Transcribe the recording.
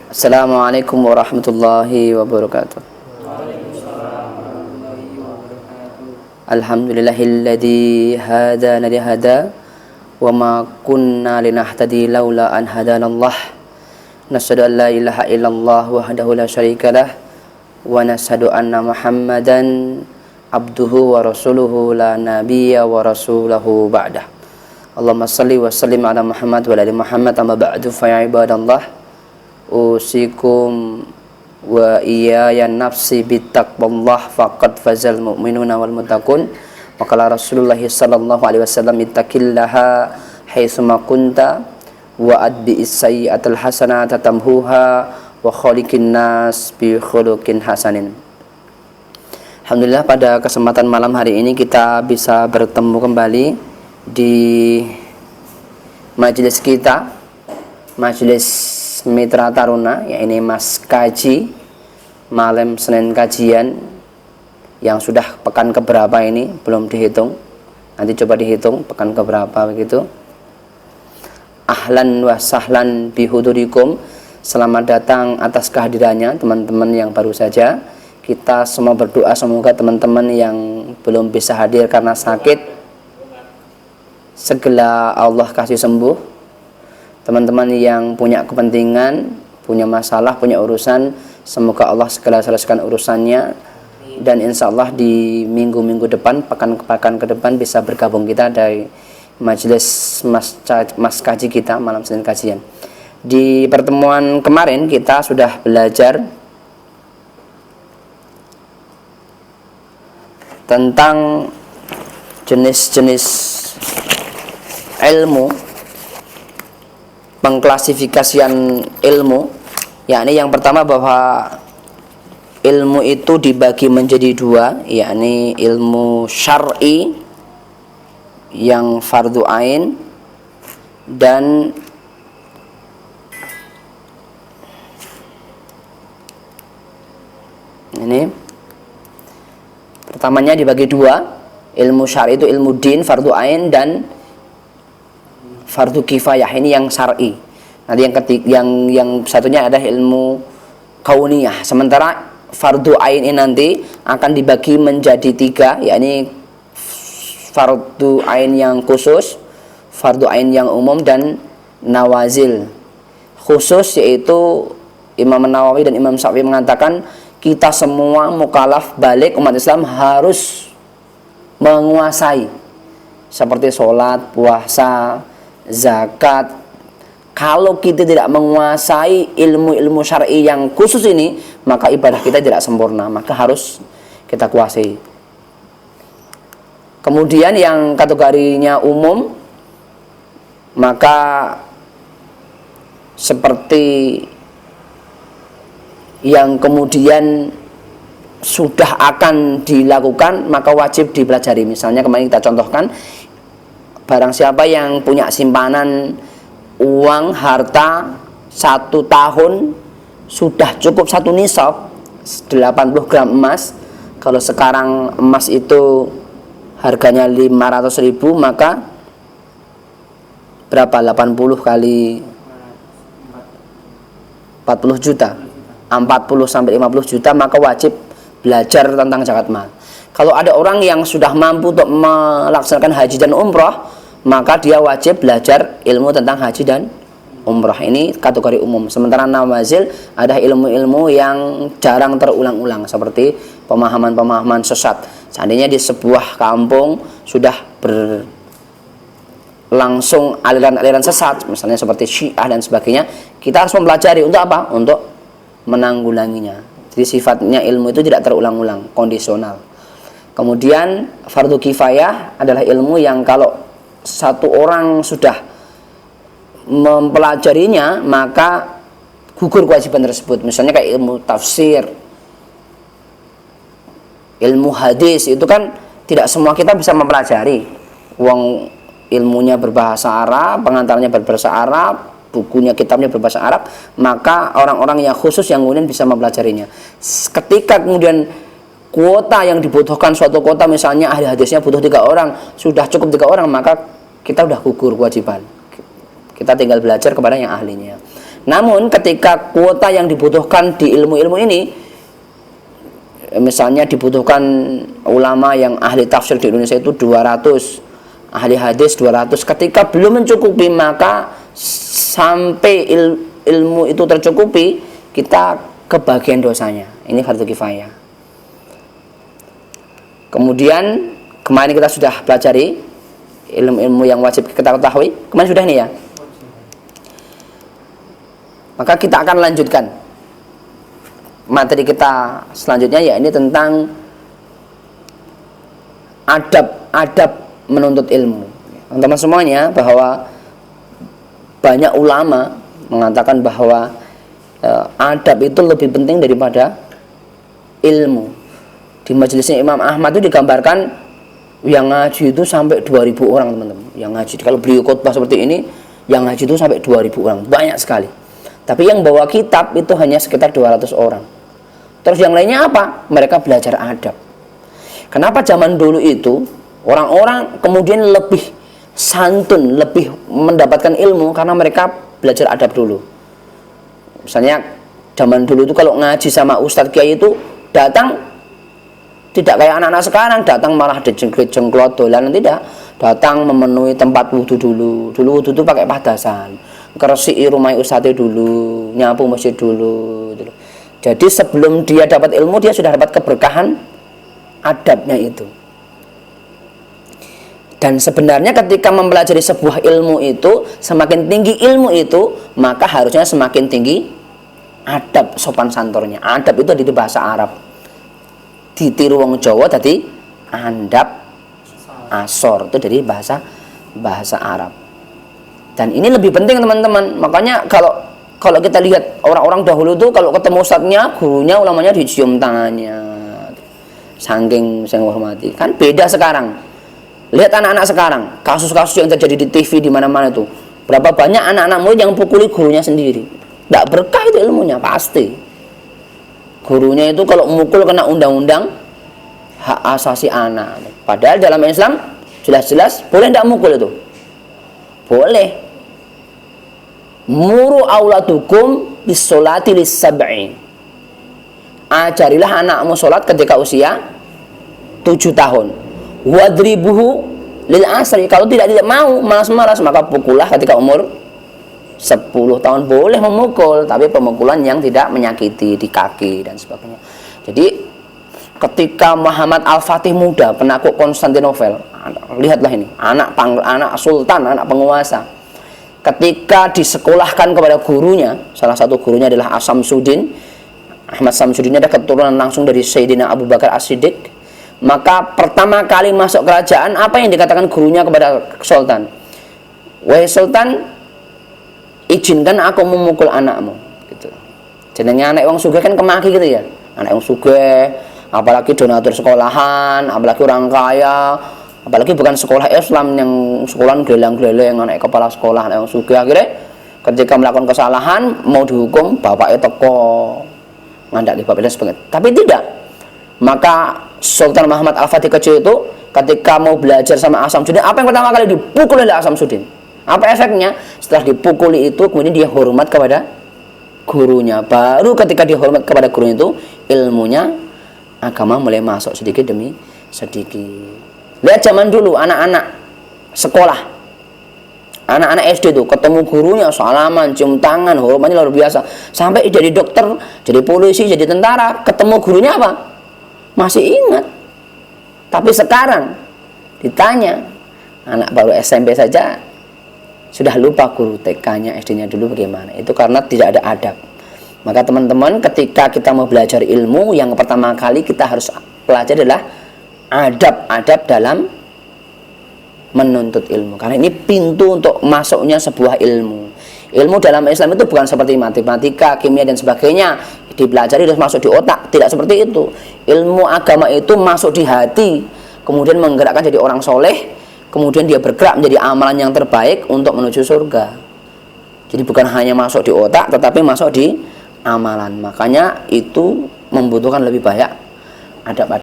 Assalamualaikum warahmatullahi wabarakatuh. Alhamdulillahilladzi hadana lihada wa ma kunna linahtadi laula an hadanallah. Nasyhadu an la ilaha illallah wahdahu la syarikalah wa nasyhadu anna Muhammadan abduhu wa rasuluhu la nabiyya wa rasulahu ba'dah. Allahumma shalli wa sallim ala Muhammad wa ali Muhammad amma ba'du fa ya ibadallah. Usikum wa iyaya nafsi bittaqwallah faqad fazal mu'minuna wal muttaqun. Wa qala Rasulullah sallallahu alaihi wasallam ittaqillaha haitsu ma kunta wa adbi'is sayyi'atal hasanata tamhuha wa khaliqin nas bi khuluqin hasanin. Alhamdulillah, pada kesempatan malam hari ini kita bisa bertemu kembali di majelis kita, majelis Mitra Taruna, ya ini Mas Kaji, malam Senin kajian yang sudah pekan keberapa ini belum dihitung, nanti coba dihitung pekan keberapa begitu. Ahlan wa sahlan bihudurikum, selamat datang atas kehadirannya teman-teman yang baru saja. Kita semua berdoa semoga teman-teman yang belum bisa hadir karena sakit segera Allah kasih sembuh. Teman-teman yang punya kepentingan, punya masalah, punya urusan, semoga Allah segera selesaikan urusannya. Dan insya Allah di minggu-minggu depan, pekan-pekan ke depan bisa bergabung kita dari majelis Mas Kaji kita, malam Senin kajian. Di pertemuan kemarin kita sudah belajar tentang jenis-jenis ilmu, pengklasifikasian ilmu, yakni yang pertama bahwa ilmu itu dibagi menjadi dua, yakni ilmu syar'i yang fardu ain dan ini pertamanya dibagi dua, ilmu syar'i itu ilmu din fardu ain dan fardu kifayah, ini yang syar'i. Nanti yang satunya adalah ilmu kauniyah. Sementara fardu ain ini nanti akan dibagi menjadi tiga, yakni fardu ain yang khusus, fardu ain yang umum, dan nawazil. Khusus yaitu Imam Nawawi dan Imam Syafi'i mengatakan kita semua mukallaf balik umat Islam harus menguasai, seperti sholat, puasa, zakat. Kalau kita tidak menguasai ilmu-ilmu syar'i yang khusus ini, maka ibadah kita tidak sempurna, maka harus kita kuasai. Kemudian yang kategorinya umum, maka seperti yang kemudian sudah akan dilakukan maka wajib dipelajari. Misalnya kemarin kita contohkan, barang siapa yang punya simpanan uang harta 1 tahun sudah cukup 1 nisab 80 gram emas. Kalau sekarang emas itu harganya 500.000, maka berapa? 80 kali 40 juta, 40 sampai 50 juta, maka wajib belajar tentang zakat mal. Kalau ada orang yang sudah mampu untuk melaksanakan haji dan umroh, maka dia wajib belajar ilmu tentang haji dan umrah. Ini kategori umum. Sementara nawazil ada ilmu-ilmu yang jarang terulang-ulang, seperti pemahaman-pemahaman sesat. Seandainya di sebuah kampung sudah berlangsung aliran-aliran sesat, misalnya seperti Syiah dan sebagainya, kita harus mempelajari untuk apa? Untuk menanggulanginya. Jadi sifatnya ilmu itu tidak terulang-ulang, kondisional. Kemudian fardu kifayah adalah ilmu yang kalau satu orang sudah mempelajarinya maka gugur kewajiban tersebut. Misalnya kayak ilmu tafsir, ilmu hadis, itu kan tidak semua kita bisa mempelajari. Wong ilmunya berbahasa Arab, pengantarnya berbahasa Arab, bukunya, kitabnya berbahasa Arab, maka orang-orang yang khusus yang kemudian bisa mempelajarinya. Ketika kemudian kuota yang dibutuhkan suatu kota, misalnya ahli hadisnya butuh 3 orang, sudah cukup 3 orang, maka kita sudah gugur kewajiban. Kita tinggal belajar kepada yang ahlinya. Namun ketika kuota yang dibutuhkan di ilmu-ilmu ini, misalnya dibutuhkan ulama yang ahli tafsir di Indonesia itu 200, ahli hadis 200, ketika belum mencukupi maka sampai ilmu itu tercukupi, kita kebagian dosanya. Ini fardu kifayah. Kemudian kemarin kita sudah pelajari ilmu-ilmu yang wajib kita ketahui. Kemarin sudah nih ya. Maka kita akan lanjutkan materi kita selanjutnya, ya ini tentang adab menuntut ilmu. Teman-teman semuanya, bahwa banyak ulama mengatakan bahwa adab itu lebih penting daripada ilmu. Di majelisnya Imam Ahmad itu digambarkan yang ngaji itu sampai 2000 orang, teman-teman. Yang ngaji, kalau beliau khotbah seperti ini, yang ngaji itu sampai 2000 orang, banyak sekali. Tapi yang bawa kitab itu hanya sekitar 200 orang. Terus yang lainnya apa? Mereka belajar adab. Kenapa zaman dulu itu orang-orang kemudian lebih santun, lebih mendapatkan ilmu? Karena mereka belajar adab dulu. Misalnya zaman dulu itu kalau ngaji sama Ustadz Kiai itu datang tidak kayak anak-anak sekarang, datang malah dijengklit-jengklot dolanan, tidak. Datang memenuhi tempat wudhu dulu. Dulu wudhu itu pakai padasan, ngeresiki rumah ustadz dulu, nyapu masjid dulu gitu. Jadi sebelum dia dapat ilmu, dia sudah dapat keberkahan adabnya itu. Dan sebenarnya ketika mempelajari sebuah ilmu itu, semakin tinggi ilmu itu, maka harusnya semakin tinggi adab sopan santurnya. Adab itu di bahasa Arab, ditiru wong Jawa tadi andap asor, itu dari bahasa Arab. Dan ini lebih penting, teman-teman. Makanya kalau kita lihat orang-orang dahulu tuh kalau ketemu ustadznya, gurunya, ulamanya dicium tangannya, saking menghormati. Kan beda sekarang. Lihat anak-anak sekarang, kasus-kasus yang terjadi di TV di mana-mana itu. Berapa banyak anak-anak murid yang pukuli gurunya sendiri. Tidak berkah itu ilmunya, pasti. Gurunya itu kalau mukul kena undang-undang hak asasi anak. Padahal dalam Islam jelas-jelas boleh tidak mukul itu. Boleh. Muru auladukum bisolati lis-sab'i. Ajarilah anakmu sholat ketika usia 7 tahun. Wadribuhu lil asri. Kalau tidak mau, malas-malas, maka pukullah ketika umur 10 tahun. Boleh memukul, tapi pemukulan yang tidak menyakiti di kaki dan sebagainya. Jadi ketika Muhammad Al-Fatih muda, penakluk Konstantinopel, lihatlah ini, anak sultan, anak penguasa, ketika disekolahkan kepada gurunya, salah satu gurunya adalah As-Samsuddin. Ahmad Samsuddin ada keturunan langsung dari Sayyidina Abu Bakar As-Siddiq. Maka pertama kali masuk kerajaan, apa yang dikatakan gurunya kepada sultan? Wahai sultan, izinkan aku memukul anakmu, gitu. Jenenge anak wong sugih kan kemaki gitu ya. Anak wong sugih, apalagi donatur sekolahan, apalagi orang kaya, apalagi bukan sekolah Islam yang sekolah geleng-geleng, anak kepala sekolah, anak wong sugih. Akhirnya ketika melakukan kesalahan mau dihukum, bapaknya teko ngandaki bapak dan sebagainya. Tapi tidak. Maka Sultan Muhammad Al-Fatih kecil itu ketika mau belajar sama As-Samsuddin, apa yang pertama kali dipukul oleh As-Samsuddin? Apa efeknya? Setelah dipukuli itu, kemudian dia hormat kepada gurunya. Baru ketika dia hormat kepada gurunya itu, ilmunya agama mulai masuk sedikit demi sedikit. Lihat zaman dulu anak-anak sekolah, anak-anak SD itu ketemu gurunya salaman, cium tangan, hormatnya luar biasa. Sampai jadi dokter, jadi polisi, jadi tentara, ketemu gurunya apa? Masih ingat. Tapi sekarang ditanya, anak baru SMP saja sudah lupa guru TK-nya, SD-nya dulu bagaimana. Itu karena tidak ada adab. Maka teman-teman, ketika kita mau belajar ilmu, yang pertama kali kita harus pelajari adalah adab-adab dalam menuntut ilmu. Karena ini pintu untuk masuknya sebuah ilmu. Ilmu dalam Islam itu bukan seperti matematika, kimia dan sebagainya, dipelajari terus masuk di otak. Tidak seperti itu. Ilmu agama itu masuk di hati, kemudian menggerakkan jadi orang soleh, kemudian dia bergerak menjadi amalan yang terbaik untuk menuju surga. Jadi bukan hanya masuk di otak, tetapi masuk di amalan. Makanya itu membutuhkan lebih banyak adab-adab.